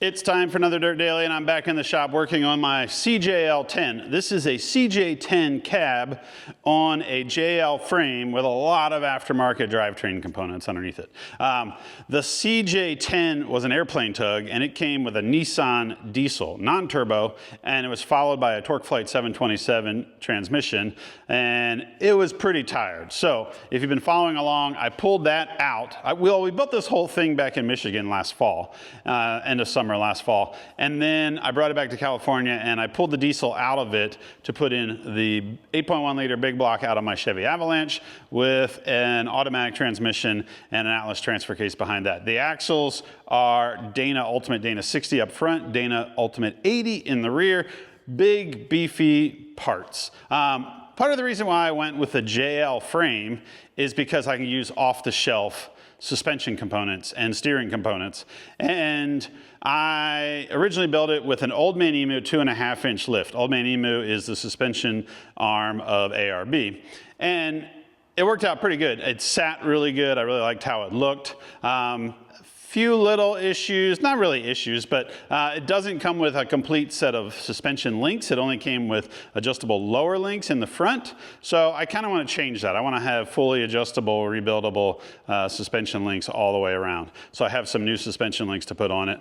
It's time for another Dirt Daily, and I'm back in the shop working on my CJL10. This is a CJ10 cab on a JL frame with a lot of aftermarket drivetrain components underneath it. The CJ10 was an airplane tug, and it came with a Nissan diesel, non-turbo, and it was followed by a TorqueFlite 727 transmission, and it was pretty tired. So if you've been following along, I pulled that out. We built this whole thing back in Michigan last fall, end of summer last fall, and then I brought it back to California and I pulled the diesel out of it to put in the 8.1 liter big block out of my Chevy Avalanche with an automatic transmission and an Atlas transfer case behind that. The axles are Dana Ultimate Dana 60 up front, Dana Ultimate 80 in the rear, big beefy parts. Part of the reason why I went with the JL frame is because I can use off-the-shelf suspension components and steering components. And I originally built it with an Old Man Emu 2.5 inch lift. Old Man Emu is the suspension arm of ARB. And it worked out pretty good. It sat really good. I really liked how it looked. Few little issues, not really issues, but it doesn't come with a complete set of suspension links. It only came with adjustable lower links in the front. So I kind of want to change that. I want to have fully adjustable, rebuildable suspension links all the way around. So I have some new suspension links to put on it.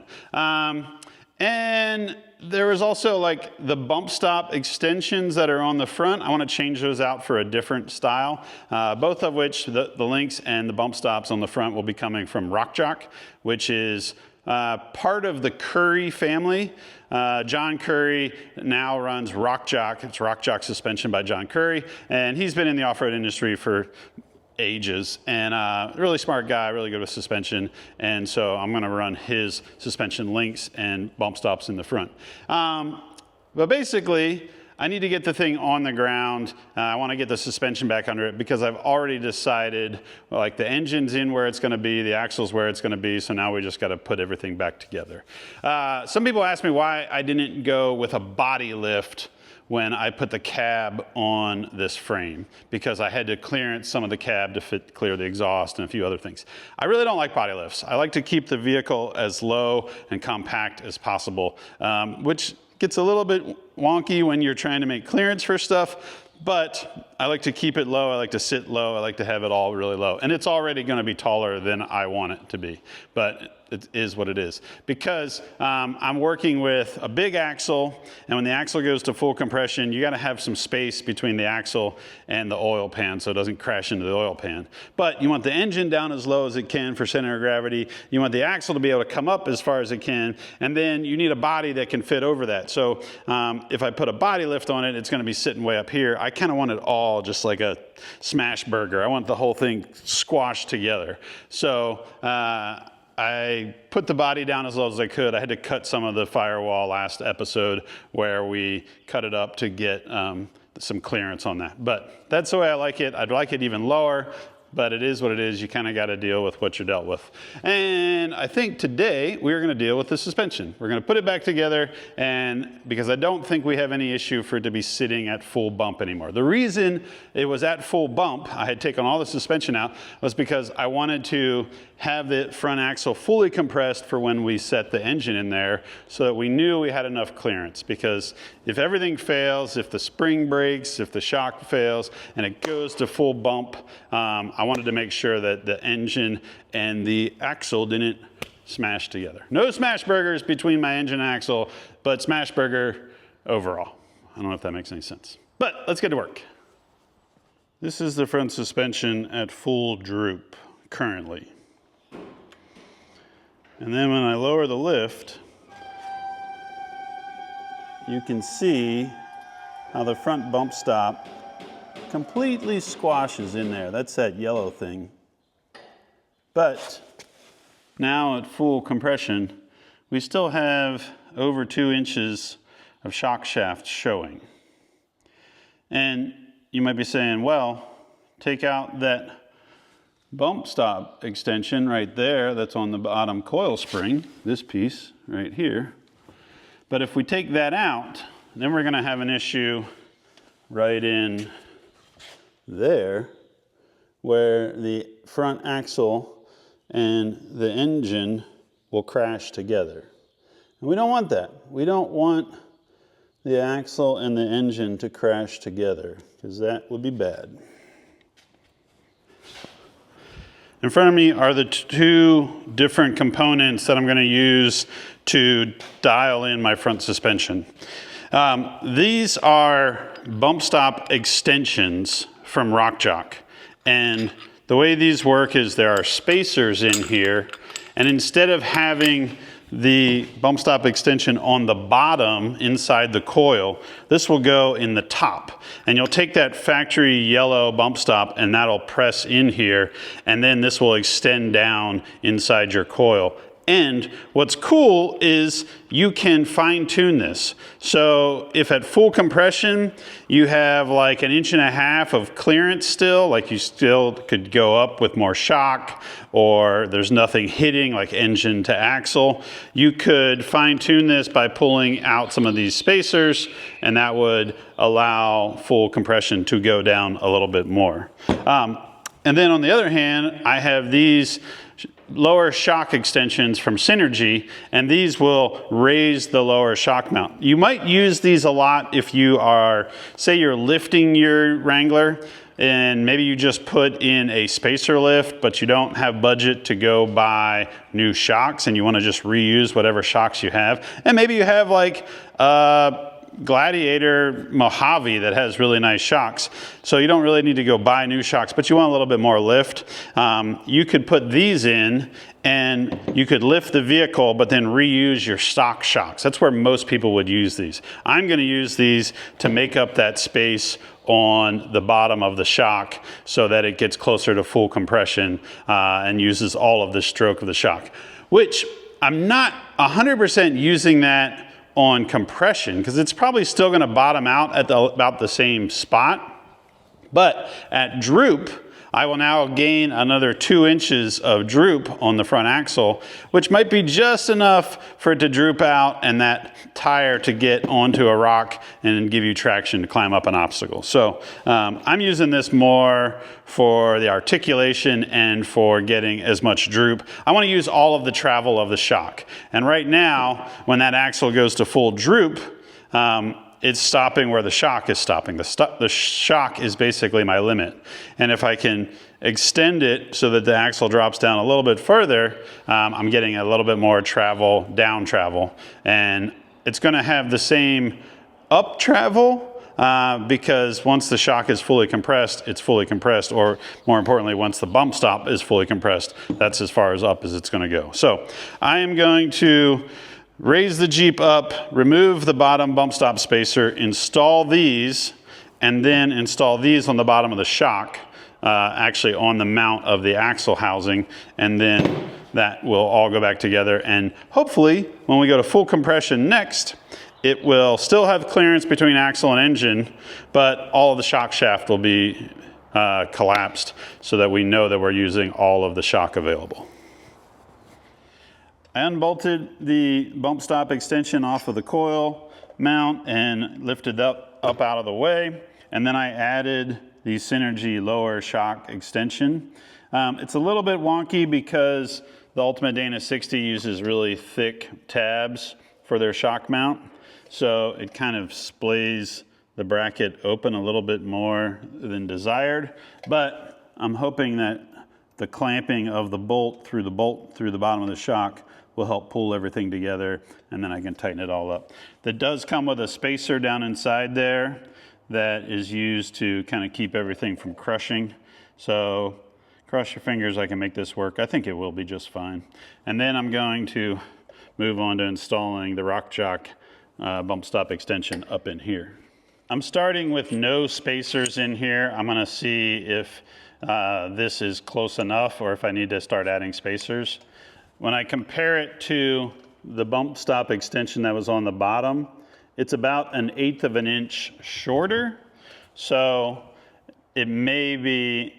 And there was also like the bump stop extensions that are on the front. I want to change those out for a different style, both of which the links and the bump stops on the front will be coming from Rock Jock, which is part of the Curry family. John Curry now runs Rock Jock. It's Rock Jock suspension by John Curry, and he's been in the off-road industry for ages, and really smart guy, really good with suspension, and so I'm going to run his suspension links and bump stops in the front. But basically, I need to get the thing on the ground. I want to get the suspension back under it because I've already decided, like, the engine's in where it's going to be, the axle's where it's going to be, so now we just got to put everything back together. Some people ask me why I didn't go with a body lift when I put the cab on this frame, because I had to clearance some of the cab to clear the exhaust and a few other things. I really don't like body lifts. I like to keep the vehicle as low and compact as possible, which gets a little bit wonky when you're trying to make clearance for stuff, but I like to keep it low. I like to sit low. I like to have it all really low. And it's already going to be taller than I want it to be, but it is what it is. Because I'm working with a big axle, and when the axle goes to full compression, you got to have some space between the axle and the oil pan so it doesn't crash into the oil pan. But you want the engine down as low as it can for center of gravity. You want the axle to be able to come up as far as it can, and then you need a body that can fit over that. So if I put a body lift on it, it's going to be sitting way up here. I kind of want it all just like a smash burger. I want the whole thing squashed together. So I put the body down as low as I could. I had to cut some of the firewall last episode where we cut it up to get some clearance on that. But that's the way I like it. I'd like it even lower, but it is what it is. You kind of got to deal with what you're dealt with. And I think today we're going to deal with the suspension. We're going to put it back together, and because I don't think we have any issue for it to be sitting at full bump anymore. The reason it was at full bump, I had taken all the suspension out, was because I wanted to have the front axle fully compressed for when we set the engine in there so that we knew we had enough clearance. Because if everything fails, if the spring breaks, if the shock fails, and it goes to full bump, I wanted to make sure that the engine and the axle didn't smash together. No smash burgers between my engine and axle, but smash burger overall. I don't know if that makes any sense. But let's get to work. This is the front suspension at full droop currently. And then when I lower the lift, you can see how the front bump stop completely squashes in there. That's that yellow thing. But now at full compression, we still have over 2 inches of shock shaft showing. And you might be saying, well, take out that bump stop extension right there that's on the bottom coil spring, this piece right here. But if we take that out, then we're going to have an issue right in there where the front axle and the engine will crash together. And we don't want that. We don't want the axle and the engine to crash together, because that would be bad. In front of me are the two different components that I'm going to use to dial in my front suspension. These are bump stop extensions from Rock Jock. And the way these work is there are spacers in here, and instead of having the bump stop extension on the bottom inside the coil, this will go in the top. And you'll take that factory yellow bump stop and that'll press in here, and then this will extend down inside your coil. And what's cool is you can fine tune this. So if at full compression, you have like 1.5 inches of clearance still, like you still could go up with more shock, or there's nothing hitting like engine to axle, you could fine tune this by pulling out some of these spacers, and that would allow full compression to go down a little bit more. And then on the other hand, I have these lower shock extensions from Synergy, and these will raise the lower shock mount. You might use these a lot if you are, say you're lifting your Wrangler, and maybe you just put in a spacer lift, but you don't have budget to go buy new shocks, and you want to just reuse whatever shocks you have. And maybe you have like Gladiator Mojave that has really nice shocks, so you don't really need to go buy new shocks, but you want a little bit more lift. You could put these in and you could lift the vehicle but then reuse your stock shocks. That's where most people would use these. I'm going to use these to make up that space on the bottom of the shock so that it gets closer to full compression and uses all of the stroke of the shock, which I'm not 100% using that on compression, because it's probably still going to bottom out at about the same spot. But at droop, I will now gain another 2 inches of droop on the front axle, which might be just enough for it to droop out and that tire to get onto a rock and give you traction to climb up an obstacle. So I'm using this more for the articulation and for getting as much droop. I want to use all of the travel of the shock. And right now, when that axle goes to full droop, it's stopping where the shock is stopping. The shock is basically my limit. And if I can extend it so that the axle drops down a little bit further, I'm getting a little bit more travel, down travel. And it's going to have the same up travel because once the shock is fully compressed, it's fully compressed. Or more importantly, once the bump stop is fully compressed, that's as far as up as it's going to go. So I am going to raise the Jeep up, remove the bottom bump stop spacer, install these, and then install these on the bottom of the shock, actually on the mount of the axle housing, and then that will all go back together. And hopefully, when we go to full compression next, it will still have clearance between axle and engine, but all of the shock shaft will be collapsed so that we know that we're using all of the shock available. I unbolted the bump stop extension off of the coil mount and lifted up out of the way. And then I added the Synergy lower shock extension. It's a little bit wonky because the Ultimate Dana 60 uses really thick tabs for their shock mount. So it kind of splays the bracket open a little bit more than desired. But I'm hoping that the clamping of the bolt through the bottom of the shock will help pull everything together, and then I can tighten it all up. That does come with a spacer down inside there that is used to kind of keep everything from crushing. So cross your fingers, I can make this work. I think it will be just fine. And then I'm going to move on to installing the Rock Jock bump stop extension up in here. I'm starting with no spacers in here. I'm gonna see if this is close enough or if I need to start adding spacers. When I compare it to the bump stop extension that was on the bottom, it's about 1/8 of an inch shorter. So it may be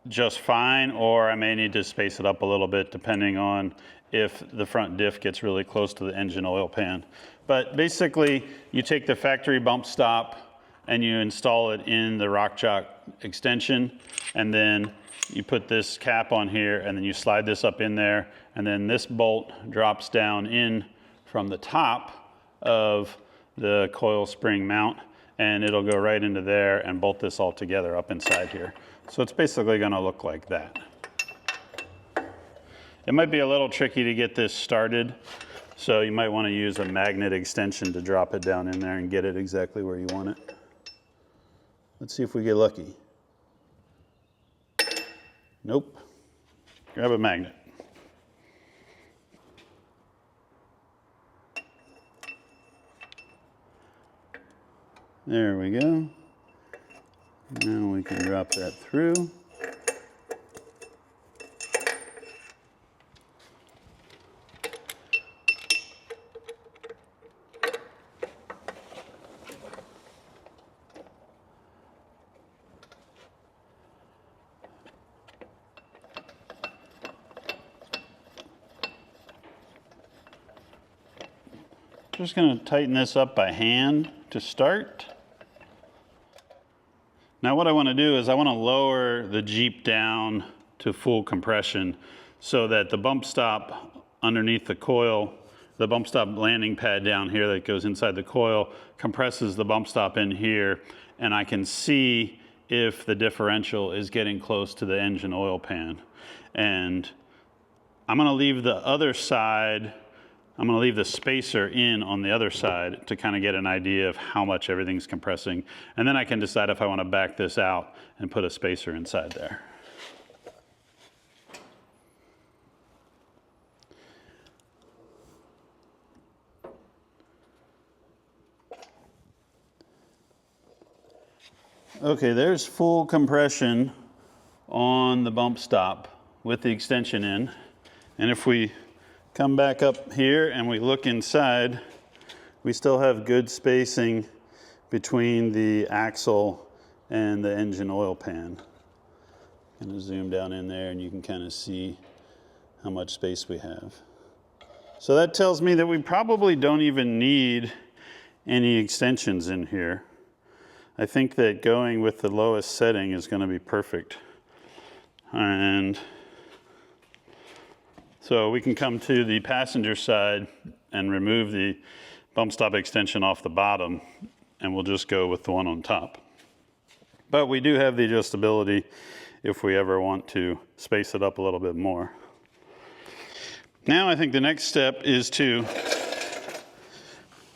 just fine, or I may need to space it up a little bit depending on if the front diff gets really close to the engine oil pan. But basically, you take the factory bump stop and you install it in the Rock Jock extension, and then you put this cap on here, and then you slide this up in there, and then this bolt drops down in from the top of the coil spring mount, and it'll go right into there and bolt this all together up inside here. So it's basically going to look like that. It might be a little tricky to get this started, so you might want to use a magnet extension to drop it down in there and get it exactly where you want it. Let's see if we get lucky. Nope. Grab a magnet. There we go. Now we can drop that through. Just going to tighten this up by hand to start. Now what I want to do is I want to lower the Jeep down to full compression so that the bump stop underneath the coil, the bump stop landing pad down here that goes inside the coil, compresses the bump stop in here, and I can see if the differential is getting close to the engine oil pan. And I'm going to leave the other side, I'm going to leave the spacer in on the other side to kind of get an idea of how much everything's compressing. And then I can decide if I want to back this out and put a spacer inside there. Okay, there's full compression on the bump stop with the extension in. And if we come back up here and we look inside, we still have good spacing between the axle and the engine oil pan. I'm going to zoom down in there and you can kind of see how much space we have. So that tells me that we probably don't even need any extensions in here. I think that going with the lowest setting is going to be perfect. And so we can come to the passenger side and remove the bump stop extension off the bottom, and we'll just go with the one on top. But we do have the adjustability if we ever want to space it up a little bit more. Now I think the next step is to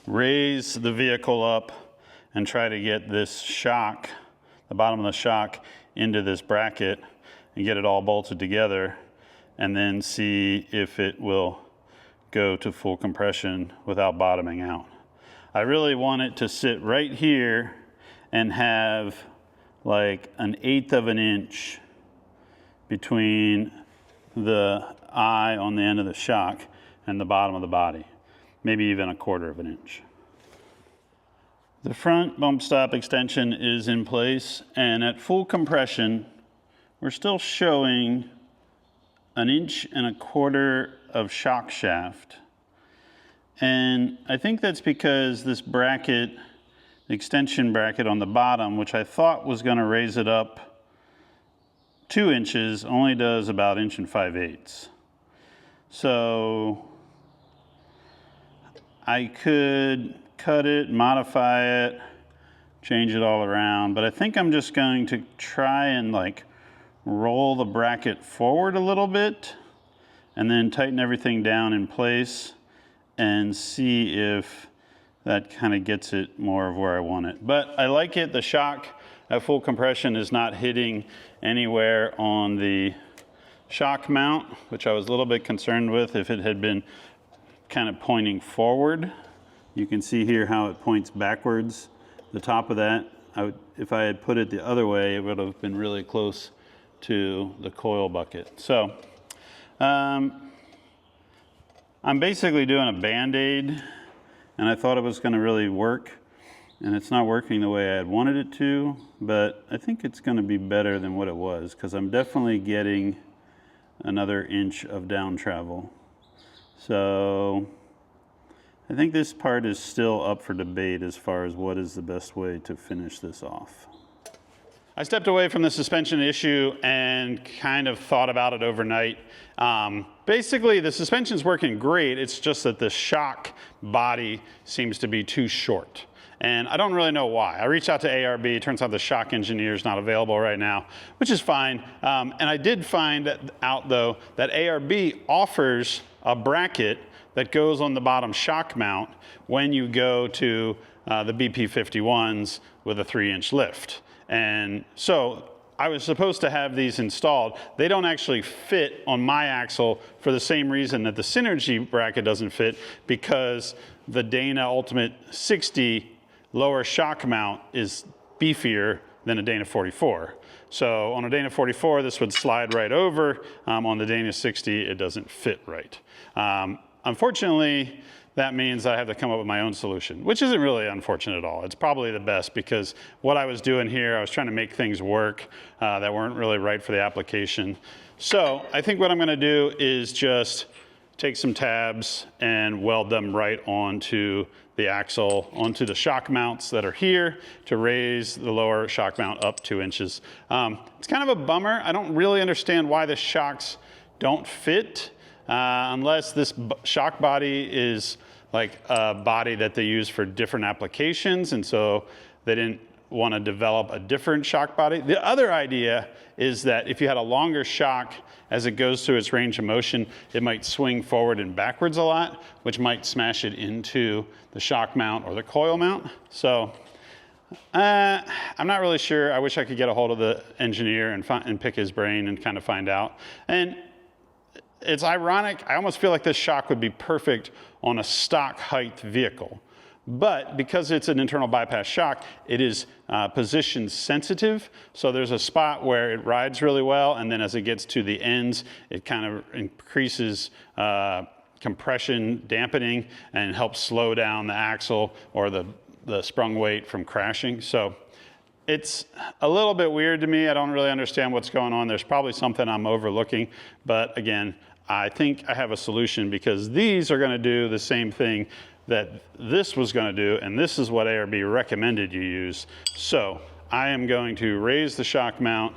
raise the vehicle up and try to get this shock, the bottom of the shock, into this bracket and get it all bolted together, and then see if it will go to full compression without bottoming out. I really want it to sit right here and have like 1/8 of an inch between the eye on the end of the shock and the bottom of the body, maybe even 1/4 of an inch. The front bump stop extension is in place, and at full compression, we're still showing 1.25 inches of shock shaft. And I think that's because this bracket, the extension bracket on the bottom, which I thought was going to raise it up 2 inches, only does about 1 5/8 inches. So I could cut it, modify it, change it all around, but I think I'm just going to try and like roll the bracket forward a little bit and then tighten everything down in place and see if that kind of gets it more of where I want it. But I like it. The shock at full compression is not hitting anywhere on the shock mount, which I was a little bit concerned with if it had been kind of pointing forward. You can see here how it points backwards. The top of that, if I had put it the other way, it would have been really close to the coil bucket. So I'm basically doing a Band-Aid, and I thought it was going to really work, and it's not working the way I had wanted it to, but I think it's going to be better than what it was, because I'm definitely getting another inch of down travel. So I think this part is still up for debate as far as what is the best way to finish this off. I stepped away from the suspension issue and kind of thought about it overnight. Basically, the suspension's working great. It's just that the shock body seems to be too short. And I don't really know why. I reached out to ARB. It turns out the shock engineer is not available right now, which is fine. And I did find out, though, that ARB offers a bracket that goes on the bottom shock mount when you go to the BP51s with a 3-inch lift. And so I was supposed to have these installed. They don't actually fit on my axle for the same reason that the Synergy bracket doesn't fit, because the Dana Ultimate 60 lower shock mount is beefier than a Dana 44. So on a Dana 44, this would slide right over. On the Dana 60, it doesn't fit right. Unfortunately, that means I have to come up with my own solution, which isn't really unfortunate at all. It's probably the best, because what I was doing here, I was trying to make things work that weren't really right for the application. So I think what I'm gonna do is just take some tabs and weld them right onto the axle, onto the shock mounts that are here to raise the lower shock mount up 2 inches. It's kind of a bummer. I don't really understand why the shocks don't fit, unless this shock body is like a body that they use for different applications, and so they didn't want to develop a different shock body. The other idea is that if you had a longer shock, as it goes through its range of motion, it might swing forward and backwards a lot, which might smash it into the shock mount or the coil mount. So I'm not really sure. I wish I could get a hold of the engineer and pick his brain and kind of find out. And it's ironic, I almost feel like this shock would be perfect on a stock height vehicle. But because it's an internal bypass shock, it is position sensitive. So there's a spot where it rides really well, and then as it gets to the ends, it kind of increases compression dampening and helps slow down the axle or the sprung weight from crashing. So it's a little bit weird to me. I don't really understand what's going on. There's probably something I'm overlooking, but again, I think I have a solution, because these are gonna do the same thing that this was gonna do, and this is what ARB recommended you use. So I am going to raise the shock mount,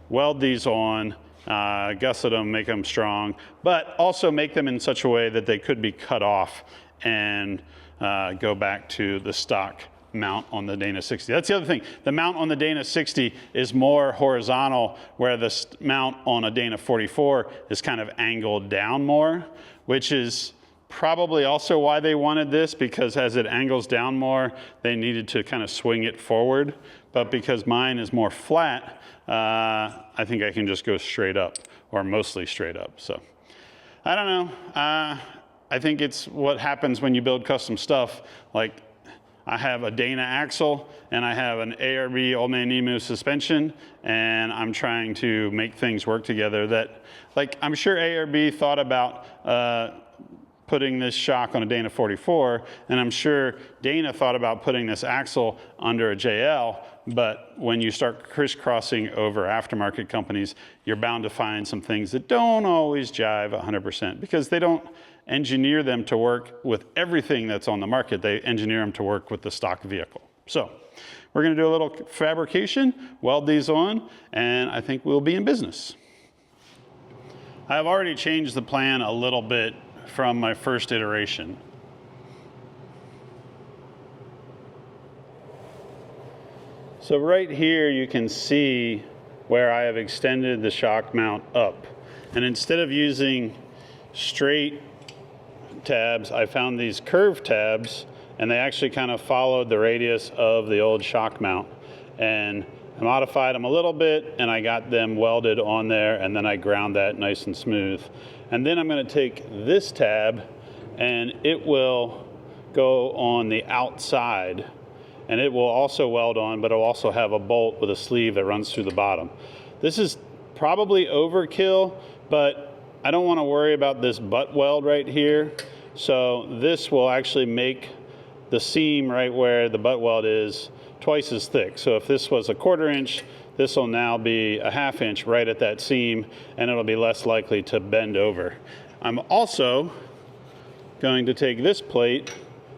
weld these on, gusset them, make them strong, but also make them in such a way that they could be cut off and go back to the stock mount on the Dana 60. That's the other thing. The mount on the Dana 60 is more horizontal, where the mount on a Dana 44 is kind of angled down more, which is probably also why they wanted this, because as it angles down more, they needed to kind of swing it forward. But because mine is more flat, I think I can just go straight up, or mostly straight up. So I don't know. I think it's what happens when you build custom stuff. Like, I have a Dana axle and I have an ARB Old Man Emu suspension, and I'm trying to make things work together that, like, I'm sure ARB thought about putting this shock on a Dana 44, and I'm sure Dana thought about putting this axle under a JL, but when you start crisscrossing over aftermarket companies, you're bound to find some things that don't always jive 100%, because they don't engineer them to work with everything that's on the market. They engineer them to work with the stock vehicle. So we're gonna do a little fabrication, weld these on, and I think we'll be in business. I've already changed the plan a little bit from my first iteration. So right here you can see where I have extended the shock mount up. And instead of using straight tabs, I found these curved tabs, and they actually kind of followed the radius of the old shock mount. And I modified them a little bit, and I got them welded on there, and then I ground that nice and smooth. And then I'm going to take this tab, and it will go on the outside, and it will also weld on, but it'll also have a bolt with a sleeve that runs through the bottom. This is probably overkill, but I don't want to worry about this butt weld right here. So this will actually make the seam right where the butt weld is twice as thick. So if this was a 1/4 inch, this will now be a 1/2 inch right at that seam, and it'll be less likely to bend over. I'm also going to take this plate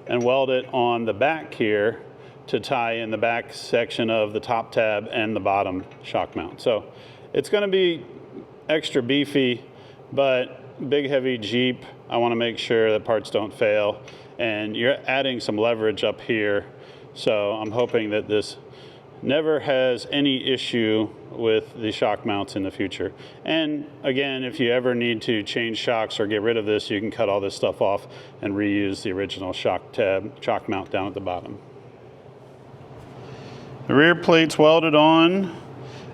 and weld it on the back here to tie in the back section of the top tab and the bottom shock mount. So it's going to be extra beefy, but big heavy Jeep, I want to make sure that parts don't fail, and you're adding some leverage up here, so I'm hoping that this never has any issue with the shock mounts in the future. And again, if you ever need to change shocks or get rid of this, you can cut all this stuff off and reuse the original shock mount down at the bottom. The rear plate's welded on,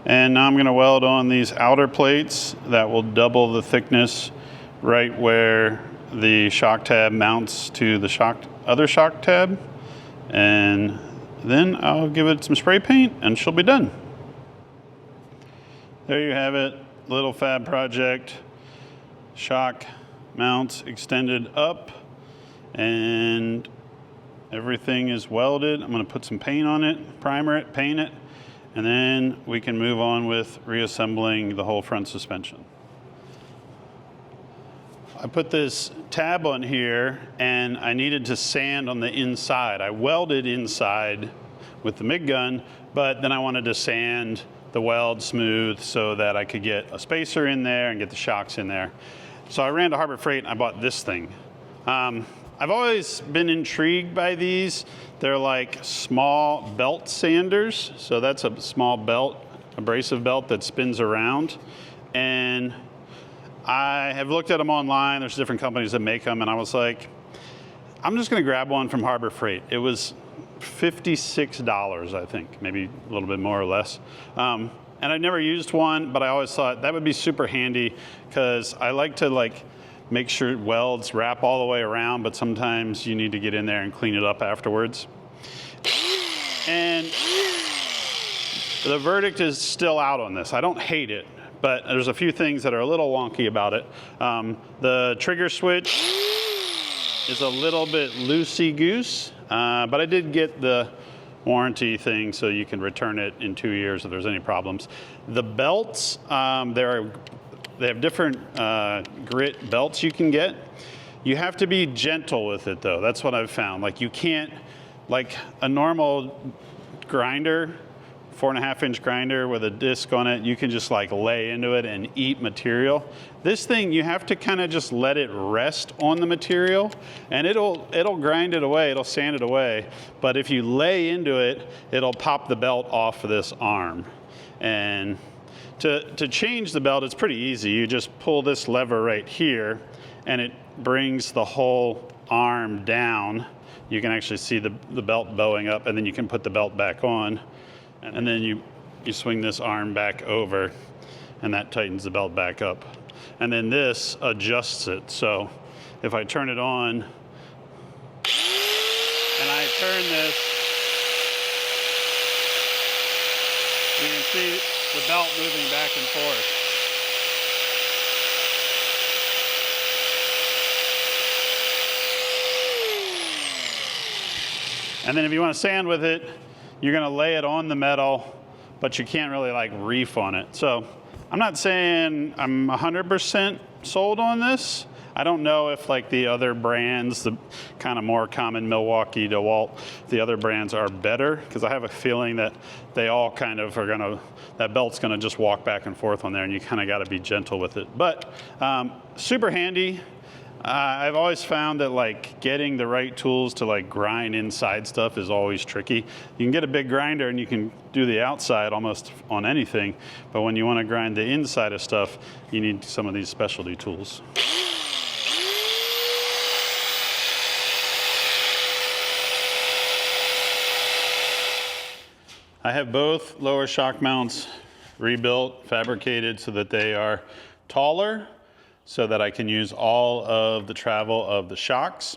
and now I'm going to weld on these outer plates that will double the thickness right where the shock tab mounts to the other shock tab, and then I'll give it some spray paint and she'll be done. There you have it, little fab project. Shock mounts extended up and everything is welded. I'm going to put some paint on it, primer it, paint it, and then we can move on with reassembling the whole front suspension. I put this tab on here and I needed to sand on the inside. I welded inside with the MIG gun, but then I wanted to sand the weld smooth so that I could get a spacer in there and get the shocks in there. So I ran to Harbor Freight and I bought this thing. I've always been intrigued by these. They're like small belt sanders. So that's a small belt, abrasive belt that spins around. And I have looked at them online. There's different companies that make them, and I was like, I'm just gonna grab one from Harbor Freight. It was $56, I think, maybe a little bit more or less. And I never used one, but I always thought that would be super handy because I like to make sure welds wrap all the way around, but sometimes you need to get in there and clean it up afterwards. And the verdict is still out on this. I don't hate it, but there's a few things that are a little wonky about it. The trigger switch is a little bit loosey-goose, but I did get the warranty thing so you can return it in 2 years if there's any problems. The belts, they have different grit belts you can get. You have to be gentle with it though. That's what I've found. Like you can't, like a normal grinder, 4.5-inch grinder with a disc on it, you can just like lay into it and eat material. This thing, you have to kind of just let it rest on the material and it'll grind it away, it'll sand it away. But if you lay into it, it'll pop the belt off of this arm. And to change the belt, it's pretty easy. You just pull this lever right here and it brings the whole arm down. You can actually see the belt bowing up, and then you can put the belt back on. And then you swing this arm back over and that tightens the belt back up. And then this adjusts it. So if I turn it on and I turn this, you can see the belt moving back and forth. And then if you want to sand with it, you're going to lay it on the metal, but you can't really like reef on it. So I'm not saying I'm 100% sold on this. I don't know if like the other brands, the kind of more common Milwaukee, DeWalt, the other brands are better, because I have a feeling that they all kind of are gonna, that belt's gonna just walk back and forth on there, and you kind of got to be gentle with it. But super handy. I've always found that like getting the right tools to like grind inside stuff is always tricky. You can get a big grinder and you can do the outside almost on anything, but when you want to grind the inside of stuff, you need some of these specialty tools. I have both lower shock mounts rebuilt, fabricated so that they are taller, so that I can use all of the travel of the shocks.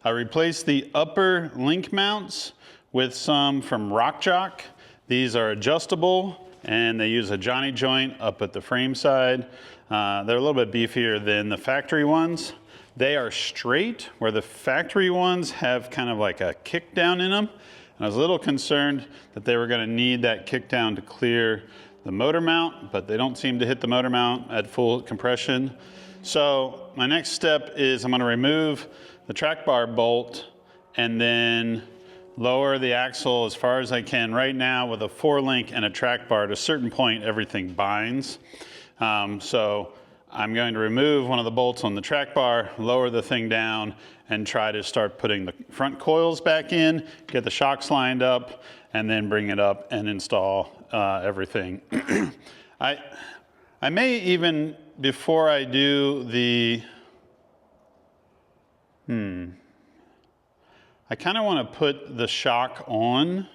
I replaced the upper link mounts with some from Rock Jock. These are adjustable and they use a Johnny joint up at the frame side. They're a little bit beefier than the factory ones. They are straight, where the factory ones have kind of like a kick down in them. And I was a little concerned that they were gonna need that kick down to clear the motor mount, but they don't seem to hit the motor mount at full compression. So my next step is I'm going to remove the track bar bolt and then lower the axle as far as I can. Right now with a 4-link and a track bar, at a certain point everything binds. So I'm going to remove one of the bolts on the track bar, lower the thing down, and try to start putting the front coils back in, get the shocks lined up, and then bring it up and install everything. I may even, before I do the, I kind of want to put the shock on.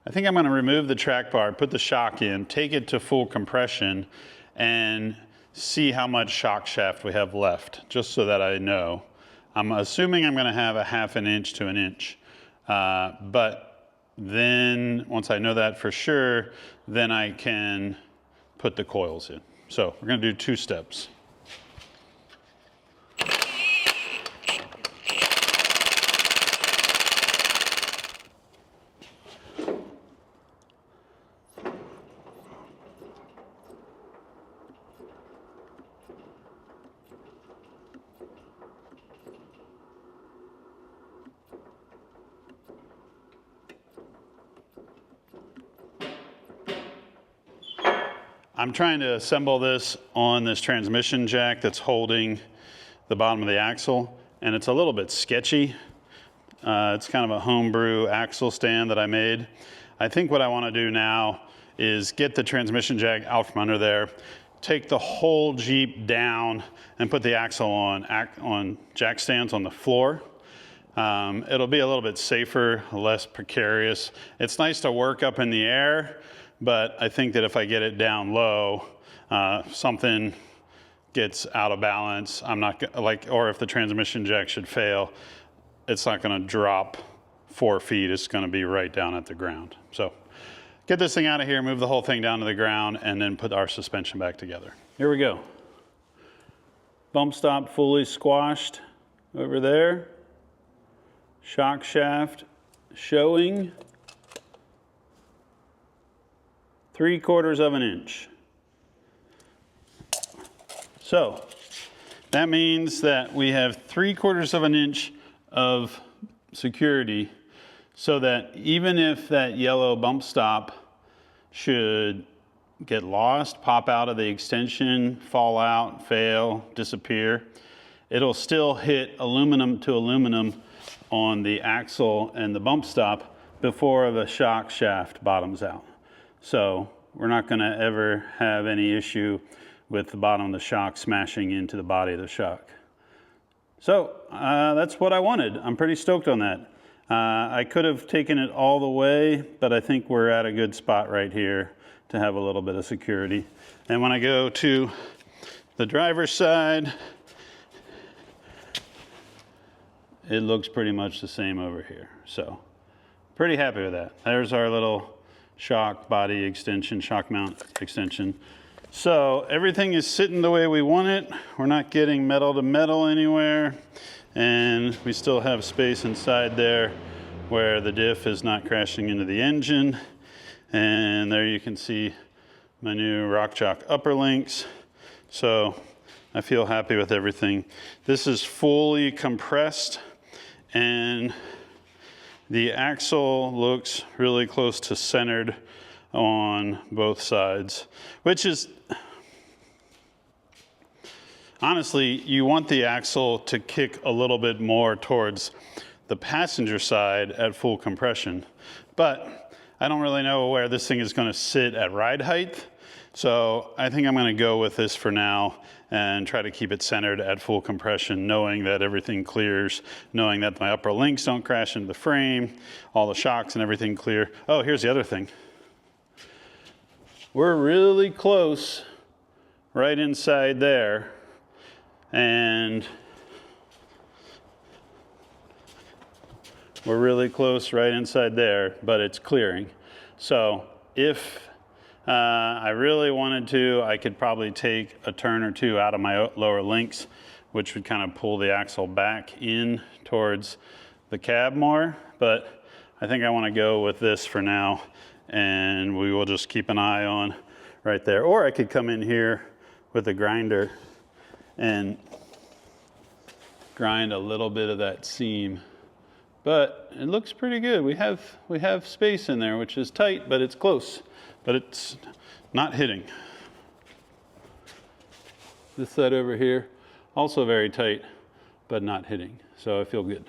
I think I'm going to remove the track bar, put the shock in, take it to full compression, and see how much shock shaft we have left, just so that I know. I'm assuming I'm going to have a 1/2 inch to 1 inch. But then, once I know that for sure, then I can put the coils in. So we're going to do 2 steps. I'm trying to assemble this on this transmission jack that's holding the bottom of the axle, and it's a little bit sketchy. It's kind of a homebrew axle stand that I made. I think what I want to do now is get the transmission jack out from under there, take the whole Jeep down, and put the axle on jack stands on the floor. It'll be a little bit safer, less precarious. It's nice to work up in the air, but I think that if I get it down low, something gets out of balance, I'm not or if the transmission jack should fail, it's not going to drop 4 feet. It's going to be right down at the ground. So get this thing out of here, move the whole thing down to the ground, and then put our suspension back together. Here we go. Bump stop fully squashed over there. Shock shaft showing. 3/4 of an inch. So that means that we have 3/4 of an inch of security, so that even if that yellow bump stop should get lost, pop out of the extension, fall out, fail, disappear, it'll still hit aluminum to aluminum on the axle and the bump stop before the shock shaft bottoms out. So we're not going to ever have any issue with the bottom of the shock smashing into the body of the shock. So that's what I wanted. I'm pretty stoked on that. I could have taken it all the way, but I think we're at a good spot right here to have a little bit of security. And when I go to the driver's side, it looks pretty much the same over here. So pretty happy with that. There's our little shock body extension, shock mount extension. So everything is sitting the way we want it. We're not getting metal to metal anywhere. And we still have space inside there where the diff is not crashing into the engine. And there you can see my new Rock Jock upper links. So I feel happy with everything. This is fully compressed, and the axle looks really close to centered on both sides, which is, honestly, you want the axle to kick a little bit more towards the passenger side at full compression. But I don't really know where this thing is going to sit at ride height. So I think I'm going to go with this for now and try to keep it centered at full compression, knowing that everything clears, knowing that my upper links don't crash into the frame, all the shocks and everything clear. Oh, here's the other thing. We're really close right inside there, and we're really close right inside there, but it's clearing. So if I really wanted to, I could probably take a turn or two out of my lower links, which would kind of pull the axle back in towards the cab more. But I think I want to go with this for now, and we will just keep an eye on right there. Or I could come in here with a grinder and grind a little bit of that seam but it looks pretty good. We have space in there, which is tight, but it's close, but it's not hitting. This side over here, also very tight, but not hitting, so I feel good.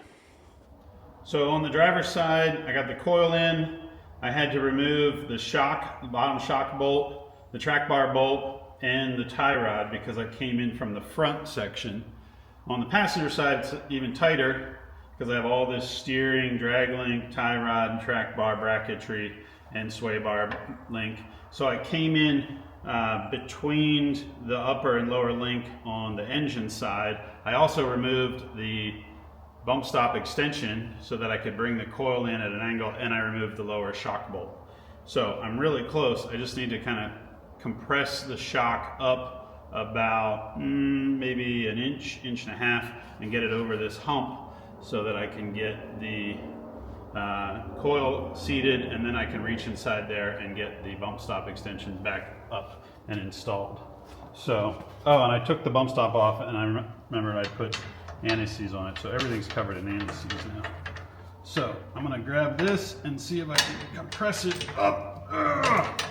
So on the driver's side, I got the coil in. I had to remove the shock, the bottom shock bolt, the track bar bolt, and the tie rod because I came in from the front section. On the passenger side, it's even tighter because I have all this steering, drag link, tie rod, track bar bracketry, and sway bar link. So I came in between the upper and lower link on the engine side. I also removed the bump stop extension so that I could bring the coil in at an angle, and I removed the lower shock bolt. So I'm really close. I just need to kind of compress the shock up about maybe an inch, inch and a half, and get it over this hump so that I can get the coil seated, and then I can reach inside there and get the bump stop extension back up and installed. So, oh, and I took the bump stop off, and I remembered I put anti-seize on it, so everything's covered in anti-seize now. So I'm gonna grab this and see if I can compress it up.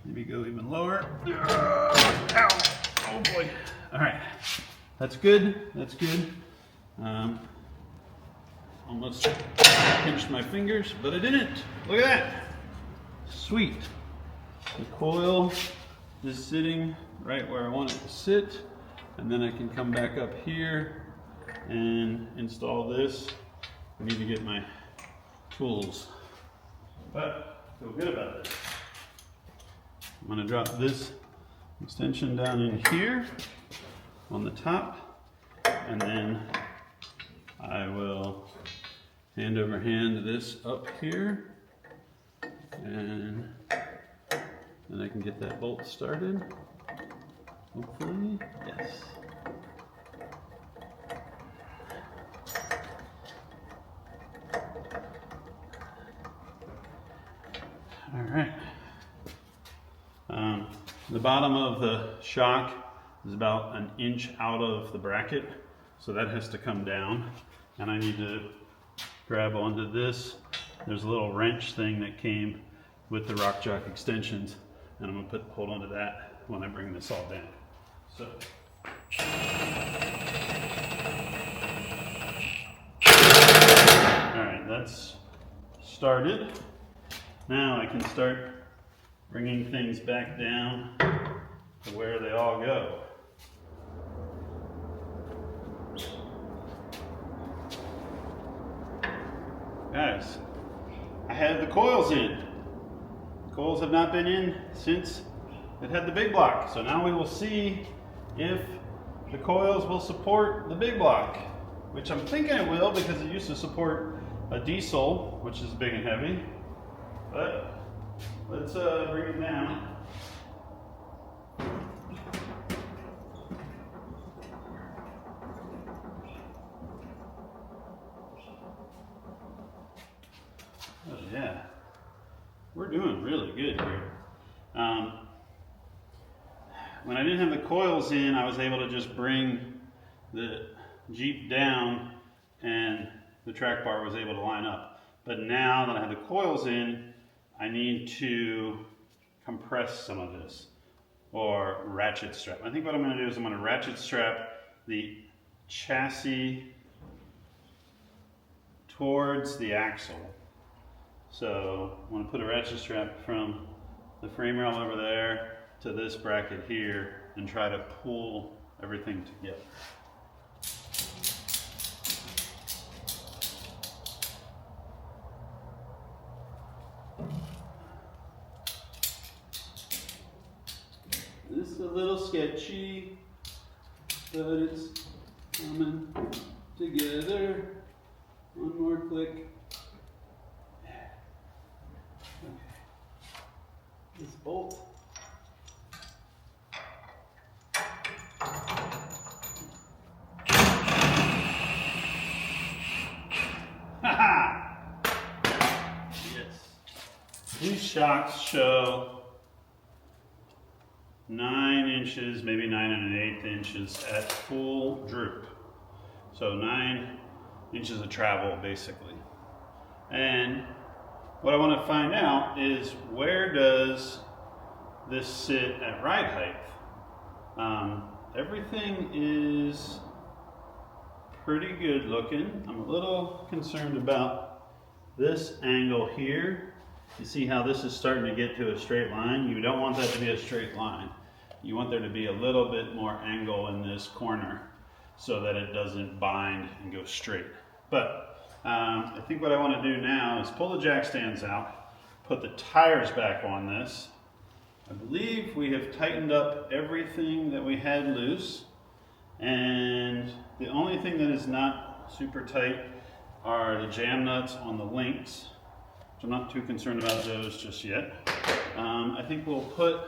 Maybe go even lower. Ow! Oh boy! All right, that's good. That's good. Almost pinched my fingers, but I didn't. Look at that! Sweet. The coil is sitting right where I want it to sit, and then I can come back up here and install this. I need to get my tools, but I feel good about this. I'm going to drop this extension down in here on the top, and then I will hand over hand this up here, and then I can get that bolt started. Hopefully, yes. All right. The bottom of the shock is about an inch out of the bracket, so that has to come down, and I need to grab onto this. There's a little wrench thing that came with the Rock Jock extensions, and I'm gonna hold onto that when I bring this all down. So. All right, that's started. Now I can start bringing things back down to where they all go. Guys, I have the coils in. The coils have not been in since it had the big block. So now we will see if the coils will support the big block, which I'm thinking it will because it used to support a diesel, which is big and heavy. But let's bring it down. Oh yeah, we're doing really good here. When I didn't have the coils in, I was able to just bring the Jeep down and the track bar was able to line up. But now that I have the coils in, I need to compress some of this, or ratchet strap. I think what I'm going to do is I'm going to ratchet strap the chassis towards the axle. So I'm going to put a ratchet strap from the frame rail over there to this bracket here and try to pull everything together. This is a little sketchy, but it's coming together. One more click. Okay. This bolt. Yes. These shocks show 9 inches, maybe 9 1/8 inches at full droop. So 9 inches of travel basically. And what I want to find out is, where does this sit at ride height? Everything is pretty good looking. I'm a little concerned about this angle here. You see how this is starting to get to a straight line? You don't want that to be a straight line. You want there to be a little bit more angle in this corner so that it doesn't bind and go straight. But I think what I want to do now is pull the jack stands out, put the tires back on this. I believe we have tightened up everything that we had loose, and the only thing that is not super tight are the jam nuts on the links. So I'm not too concerned about those just yet. I think we'll put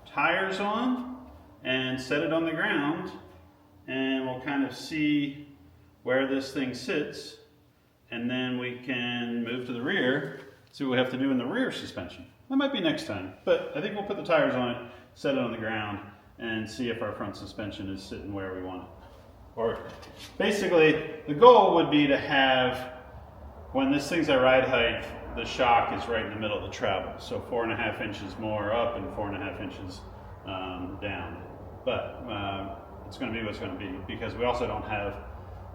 tires on and set it on the ground, and we'll kind of see where this thing sits, and then we can move to the rear, see what we have to do in the rear suspension. That might be next time, but I think we'll put the tires on it, set it on the ground, and see if our front suspension is sitting where we want it. Or basically, the goal would be to have, when this thing's at ride height, the shock is right in the middle of the travel. So 4.5 inches more up and 4.5 inches down. But it's going to be what it's going to be, because we also don't have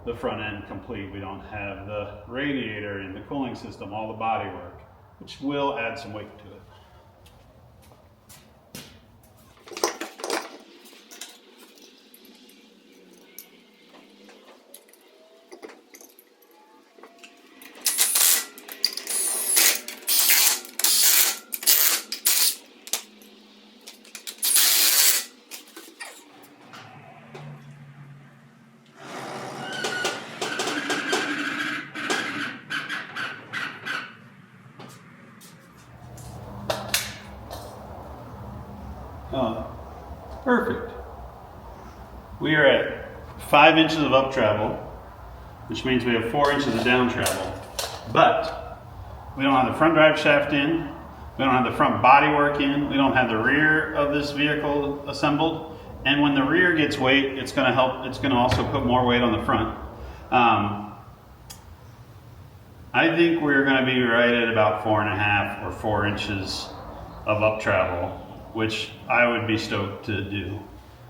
the front end complete. We don't have the radiator and the cooling system, all the body work, which will add some weight to it. Perfect. We are at 5 inches of up travel, which means we have 4 inches of down travel. But we don't have the front drive shaft in, we don't have the front body work in, we don't have the rear of this vehicle assembled. And when the rear gets weight, it's going to help, it's going to also put more weight on the front. I think we're going to be right at about 4.5 or 4 inches of up travel, which I would be stoked to do.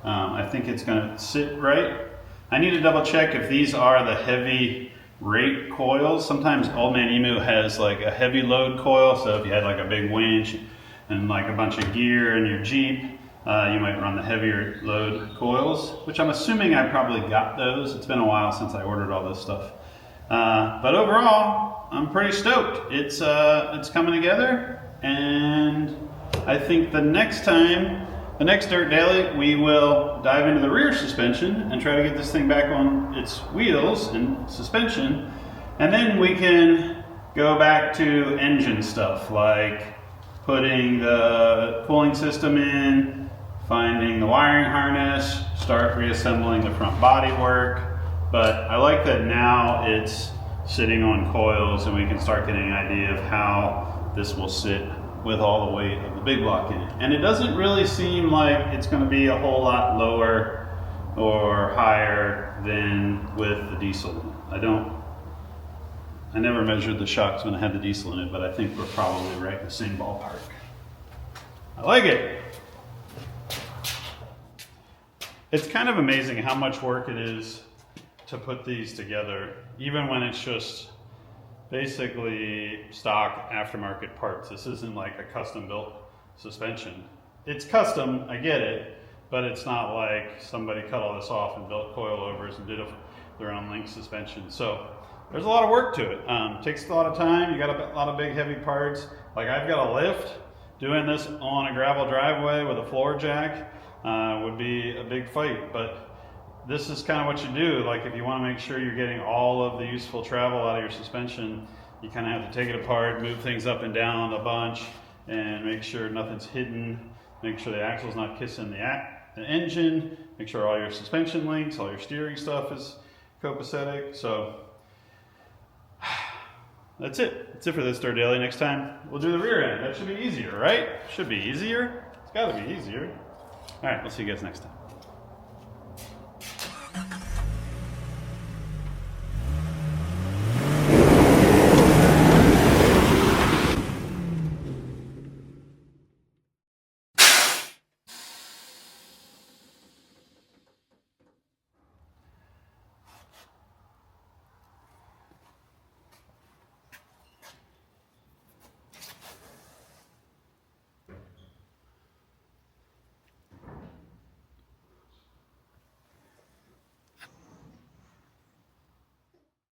I think it's gonna sit right. I need to double check if these are the heavy rate coils. Sometimes Old Man Emu has like a heavy load coil, so if you had like a big winch and like a bunch of gear in your Jeep, you might run the heavier load coils, which I'm assuming I probably got those. It's been a while since I ordered all this stuff. But overall, I'm pretty stoked. It's coming together, and I think the next time, the next Dirt Daily, we will dive into the rear suspension and try to get this thing back on its wheels and suspension. And then we can go back to engine stuff, like putting the cooling system in, finding the wiring harness, start reassembling the front body work. But I like that now it's sitting on coils and we can start getting an idea of how this will sit with all the weight of the big block in it. And it doesn't really seem like it's going to be a whole lot lower or higher than with the diesel. I never measured the shocks when I had the diesel in it, but I think we're probably right in the same ballpark. I like it. It's kind of amazing how much work it is to put these together, even when it's just basically stock aftermarket parts. This isn't like a custom built suspension. It's custom, I get it, but it's not like somebody cut all this off and built coilovers and did their own link suspension. So there's a lot of work to it. Takes a lot of time. You got a lot of big heavy parts. Like I've got a lift. Doing this on a gravel driveway with a floor jack would be a big fight, but this is kind of what you do. Like if you want to make sure you're getting all of the useful travel out of your suspension, you kind of have to take it apart, move things up and down a bunch, and make sure nothing's hidden, make sure the axle's not kissing the engine, make sure all your suspension links, all your steering stuff is copacetic. So that's it. That's it for this Dirt Daily. Next time we'll do the rear end. That should be easier, right? Should be easier. It's got to be easier. All right, we'll see you guys next time.